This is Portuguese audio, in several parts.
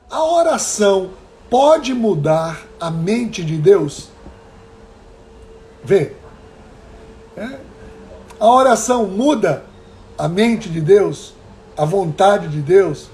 A oração pode mudar a mente de Deus? Vê. A oração muda a mente de Deus? A vontade de Deus?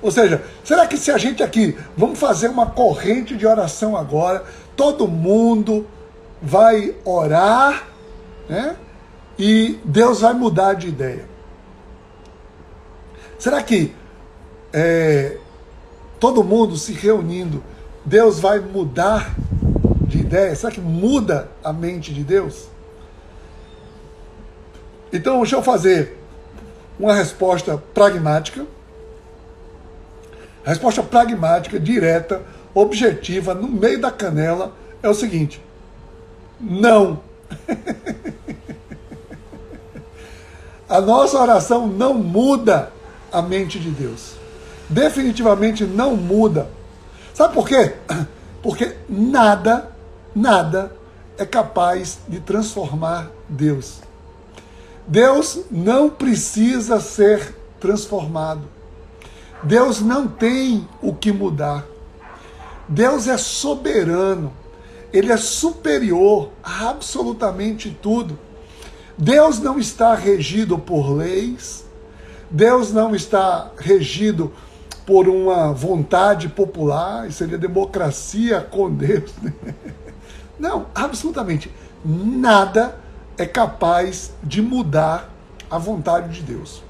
Ou seja, será que se a gente aqui, vamos fazer uma corrente de oração agora, todo mundo vai orar, né? E Deus vai mudar de ideia? Será que todo mundo se reunindo, Deus vai mudar de ideia? Será que muda a mente de Deus? Então, deixa eu fazer uma resposta pragmática. A resposta pragmática, direta, objetiva, no meio da canela, é o seguinte: não. A nossa oração não muda a mente de Deus. Definitivamente não muda. Sabe por quê? Porque nada é capaz de transformar Deus. Deus não precisa ser transformado. Deus não tem o que mudar. Deus é soberano. Ele é superior a absolutamente tudo. Deus não está regido por leis. Deus não está regido por uma vontade popular. Isso seria democracia com Deus. Não, absolutamente nada é capaz de mudar a vontade de Deus.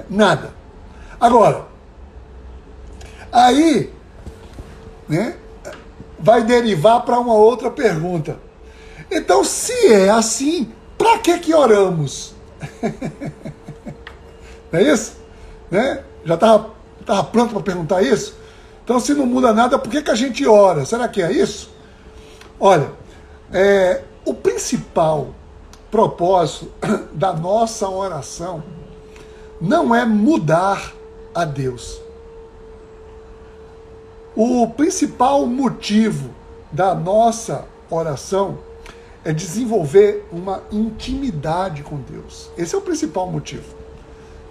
Nada. Agora, aí, né, vai derivar para uma outra pergunta. Então, se é assim, para que oramos? Não é isso? Né? Já estava pronto para perguntar isso? Então, se não muda nada, por que a gente ora? Será que é isso? Olha, o principal propósito da nossa oração não é mudar a Deus. O principal motivo da nossa oração é desenvolver uma intimidade com Deus. Esse é o principal motivo.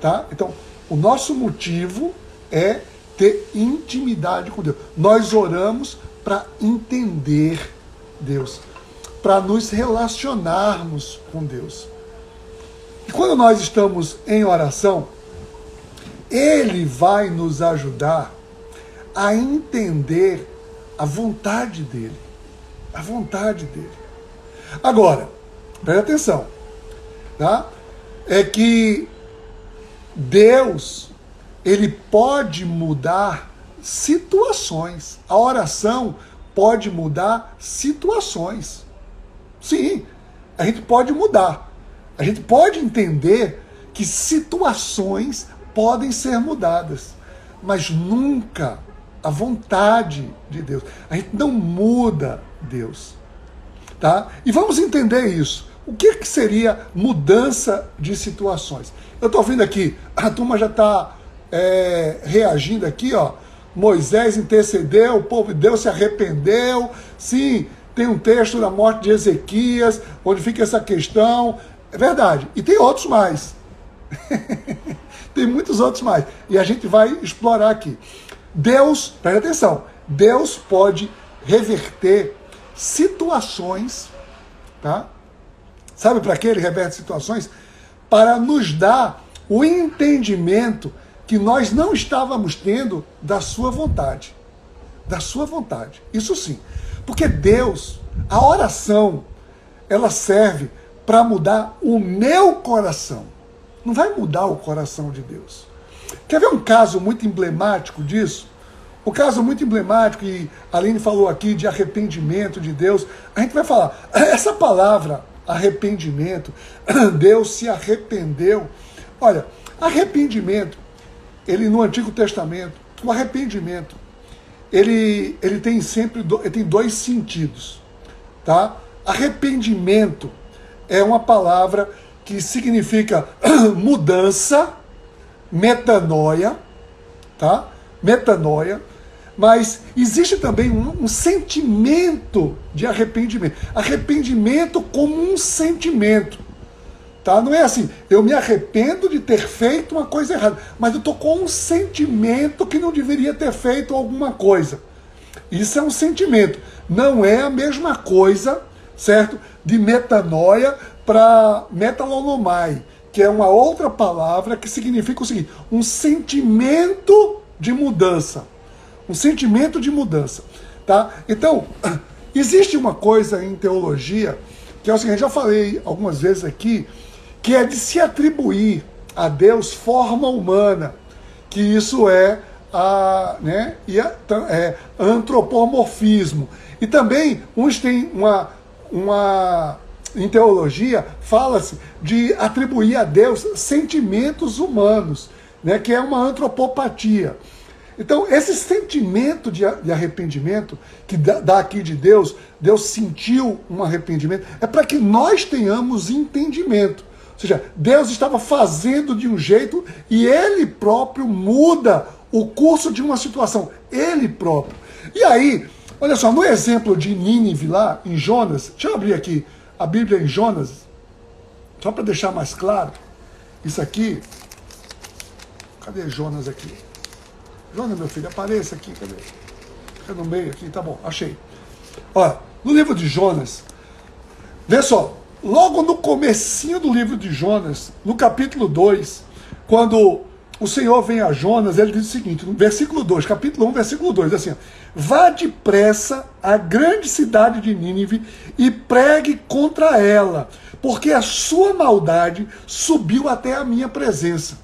Tá? Então, o nosso motivo é ter intimidade com Deus. Nós oramos para entender Deus, para nos relacionarmos com Deus. E quando nós estamos em oração, Ele vai nos ajudar a entender a vontade dEle. A vontade dEle. Agora, preste atenção, tá? É que Deus, Ele pode mudar situações. A oração pode mudar situações. Sim, a gente pode mudar. A gente pode entender que situações podem ser mudadas, mas nunca a vontade de Deus. A gente não muda Deus. Tá? E vamos entender isso. O que seria mudança de situações? Eu estou vendo aqui, a turma já está reagindo aqui, ó. Moisés intercedeu, o povo de Deus se arrependeu. Sim, tem um texto da morte de Ezequias, onde fica essa questão. É verdade. E tem outros mais. Tem muitos outros mais. E a gente vai explorar aqui. Deus, preste atenção, Deus pode reverter situações, tá? Sabe para que Ele reverte situações? Para nos dar o entendimento que nós não estávamos tendo da sua vontade. Da sua vontade. Isso sim. Porque Deus, a oração, ela serve para mudar o meu coração. Não vai mudar o coração de Deus. Quer ver um caso muito emblemático disso? Um caso muito emblemático, e a Aline falou aqui de arrependimento de Deus. A gente vai falar, essa palavra arrependimento, Deus se arrependeu. Olha, arrependimento, ele no Antigo Testamento, o arrependimento, ele tem sempre ele tem dois sentidos, tá? Arrependimento é uma palavra que significa mudança, metanoia, tá? Metanoia, mas existe também um sentimento de arrependimento. Arrependimento como um sentimento, Tá? Não é assim, eu me arrependo de ter feito uma coisa errada, mas eu estou com um sentimento que não deveria ter feito alguma coisa. Isso é um sentimento. Não é a mesma coisa, certo? De metanoia para metanonomai, que é uma outra palavra que significa o seguinte, um sentimento de mudança. Um sentimento de mudança. Tá? Então, existe uma coisa em teologia, que é o seguinte, já falei algumas vezes aqui, que é de se atribuir a Deus forma humana, que isso é antropomorfismo. E também, uns têm em teologia, fala-se de atribuir a Deus sentimentos humanos, né, que é uma antropopatia. Então, esse sentimento de arrependimento que dá aqui de Deus, Deus sentiu um arrependimento, é para que nós tenhamos entendimento. Ou seja, Deus estava fazendo de um jeito e Ele próprio muda o curso de uma situação. Ele próprio. E aí, olha só, no exemplo de Nínive lá, em Jonas, deixa eu abrir aqui a Bíblia em Jonas, só para deixar mais claro. Isso aqui, cadê Jonas aqui? Jonas, meu filho, apareça aqui, cadê? Fica no meio aqui, tá bom, achei. Olha, no livro de Jonas, vê só, logo no comecinho do livro de Jonas, no capítulo 2, quando o Senhor vem a Jonas, ele diz o seguinte, no versículo 2, capítulo 1, versículo 2, assim, vá depressa à grande cidade de Nínive e pregue contra ela, porque a sua maldade subiu até a minha presença.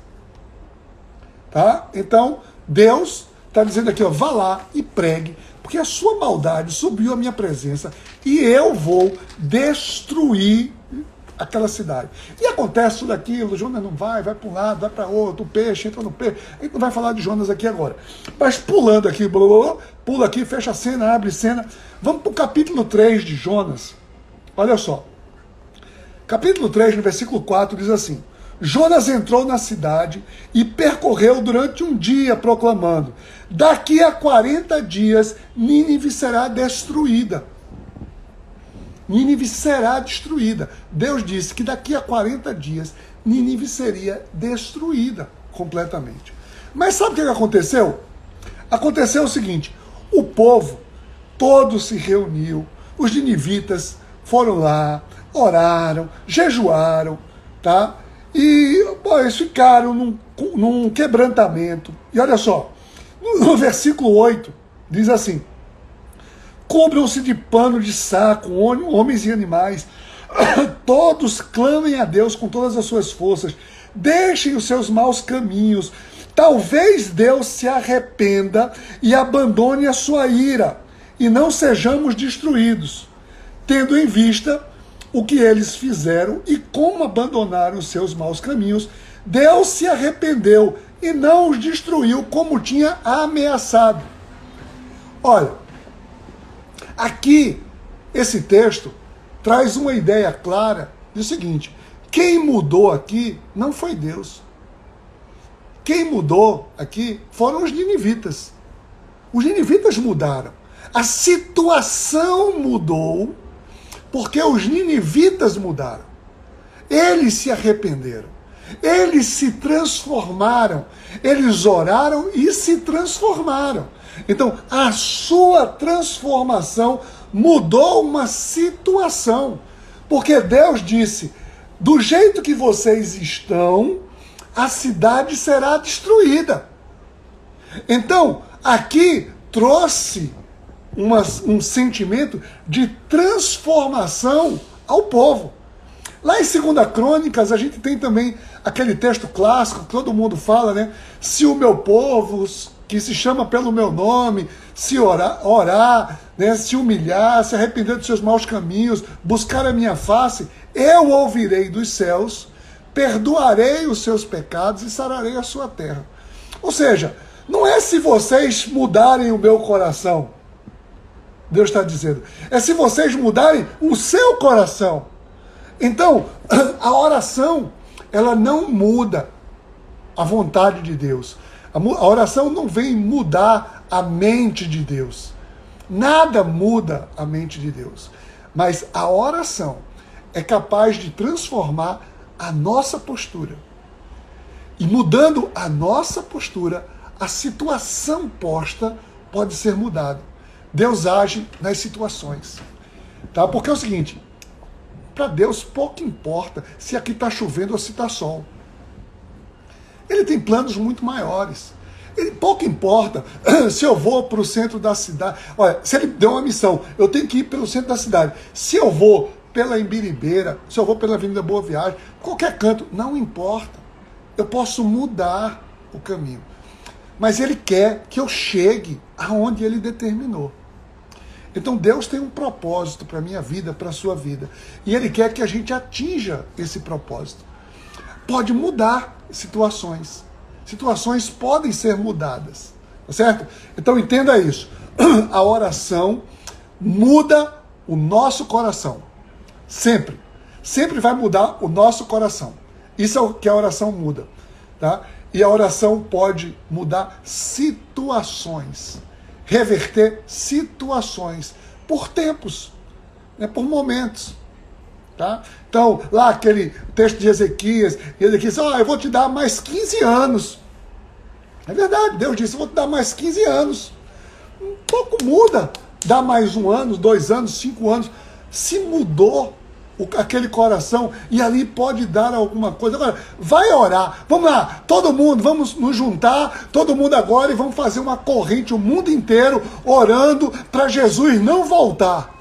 Tá? Então, Deus está dizendo aqui, ó, vá lá e pregue, porque a sua maldade subiu à minha presença e eu vou destruir aquela cidade. E acontece tudo aquilo, Jonas não vai para um lado, vai para outro, o peixe entra no peixe. A gente não vai falar de Jonas aqui agora. Mas pulando aqui, pula aqui, fecha a cena, abre cena. Vamos para o capítulo 3 de Jonas. Olha só. Capítulo 3, no versículo 4, diz assim: Jonas entrou na cidade e percorreu durante um dia, proclamando: daqui a 40 dias Nínive será destruída. Nínive será destruída. Deus disse que daqui a 40 dias Nínive seria destruída completamente. Mas sabe o que aconteceu? Aconteceu o seguinte, o povo todo se reuniu, os ninivitas foram lá, oraram, jejuaram, tá? E eles ficaram num quebrantamento. E olha só, no versículo 8, diz assim: cubram-se de pano de saco, homens e animais, todos clamem a Deus com todas as suas forças, deixem os seus maus caminhos, talvez Deus se arrependa e abandone a sua ira, e não sejamos destruídos, tendo em vista o que eles fizeram e como abandonaram os seus maus caminhos. Deus se arrependeu e não os destruiu como tinha ameaçado. Olha, aqui, esse texto traz uma ideia clara do seguinte: quem mudou aqui não foi Deus. Quem mudou aqui foram os ninivitas. Os ninivitas mudaram. A situação mudou porque os ninivitas mudaram. Eles se arrependeram. Eles se transformaram. Eles oraram e se transformaram. Então, a sua transformação mudou uma situação. Porque Deus disse: do jeito que vocês estão, a cidade será destruída. Então, aqui trouxe um sentimento de transformação ao povo. Lá em 2 Crônicas, a gente tem também aquele texto clássico que todo mundo fala, né? Se o meu povo, que se chama pelo meu nome, se orar, né? Se humilhar, se arrepender dos seus maus caminhos, buscar a minha face, eu ouvirei dos céus, perdoarei os seus pecados e sararei a sua terra. Ou seja, não é se vocês mudarem o meu coração, Deus está dizendo, é se vocês mudarem o seu coração. Então, a oração, ela não muda a vontade de Deus. A oração não vem mudar a mente de Deus. Nada muda a mente de Deus. Mas a oração é capaz de transformar a nossa postura. E mudando a nossa postura, a situação posta pode ser mudada. Deus age nas situações. Tá? Porque é o seguinte, para Deus pouco importa se aqui está chovendo ou se está sol. Ele tem planos muito maiores. Ele pouco importa se eu vou para o centro da cidade. Olha, se ele deu uma missão, eu tenho que ir pelo centro da cidade. Se eu vou pela Imbiribeira, se eu vou pela Avenida Boa Viagem, qualquer canto, não importa. Eu posso mudar o caminho. Mas ele quer que eu chegue aonde ele determinou. Então Deus tem um propósito para a minha vida, para a sua vida. E ele quer que a gente atinja esse propósito. Pode mudar situações. Situações podem ser mudadas. Tá certo? Então entenda isso. A oração muda o nosso coração. Sempre. Sempre vai mudar o nosso coração. Isso é o que a oração muda. Tá? E a oração pode mudar situações. Reverter situações por tempos, né, por momentos. Tá? Então, lá aquele texto de Ezequias diz, eu vou te dar mais 15 anos. É verdade, Deus disse, eu vou te dar mais 15 anos. Um pouco muda, dá mais 1 ano, 2 anos, 5 anos. Se mudou aquele coração, e ali pode dar alguma coisa. Agora, vai orar. Vamos lá, todo mundo, vamos nos juntar, todo mundo agora, e vamos fazer uma corrente, o mundo inteiro, orando para Jesus não voltar.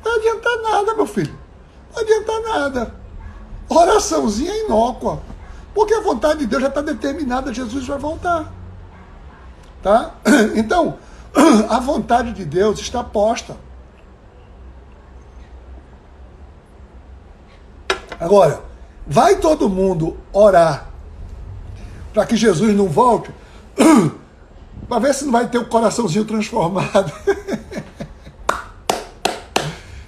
Não adianta nada, meu filho. Não adianta nada. Oraçãozinha inócua. Porque a vontade de Deus já está determinada, Jesus vai voltar. Tá? Então, a vontade de Deus está posta. Agora, vai todo mundo orar para que Jesus não volte, para ver se não vai ter o coraçãozinho transformado.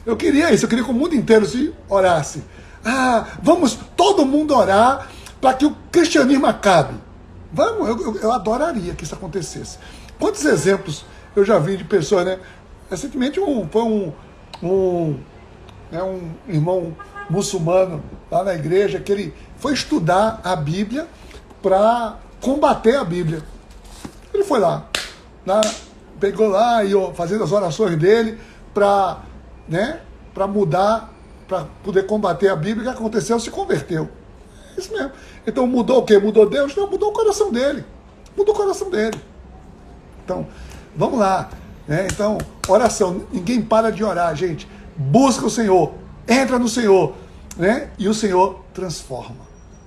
Eu queria isso, eu queria que o mundo inteiro se orasse. Vamos todo mundo orar para que o cristianismo acabe. Vamos, eu adoraria que isso acontecesse. Quantos exemplos eu já vi de pessoas, né? Recentemente foi um irmão muçulmano lá na igreja, que ele foi estudar a Bíblia para combater a Bíblia. Ele foi lá, pegou lá e fazendo as orações dele para mudar, para poder combater a Bíblia. O que aconteceu? Se converteu. Isso mesmo. Então mudou o quê? Mudou Deus? Não, mudou o coração dele. Mudou o coração dele. Então, vamos lá. Então, oração. Ninguém para de orar, gente. Busca o Senhor. Entra no Senhor, né? E o Senhor transforma.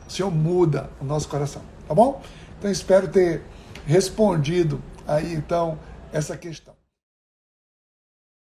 O Senhor muda o nosso coração, tá bom? Então espero ter respondido aí então essa questão.